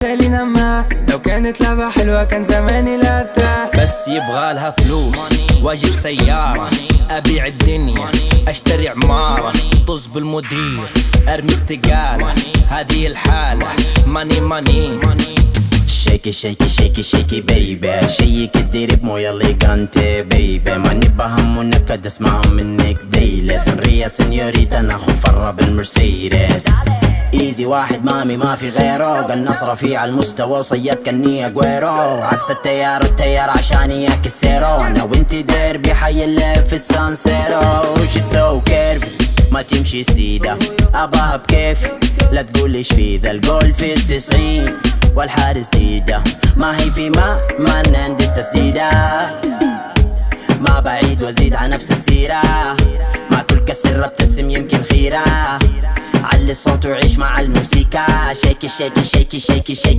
لينا ما لو كانت لعبة حلوة كان زماني لعبتها، بس يبغالها فلوس واجيب سيارة، ابيع الدنيا اشتري عمارة، طز بالمدير ارمي استقالة، هذه الحالة ماني ماني. شيكي شيكي شيكي شيكي بيبي، شيك الديري بمويا اللي كانت بيبي، ماني بهم ونكد اسمعهم منك ديلي، سنريا سنيوريتا ناخذ فرة بالمرسيدس، ايزي واحد مامي ما في غيره، قناص رفيع المستوى وصيد كني اجويرو، عكس التيار عشان ياك السيرو، انا وانتي ديربي حي اللي في السانسيرو، شي سو كيرفي ما تمشي سيدة اباها بكيفي، لا تقوليش في ذا الجول في ال90 والحارس ديدة، ما هي في من عند التسديدة، ما بعيد وازيد على نفس السيرة، ما كل كسر ابتسم يمكن خيرة، علي الصوت وعيش مع الموسيقى، شيكي شيكي شيكي شيكي شيكي.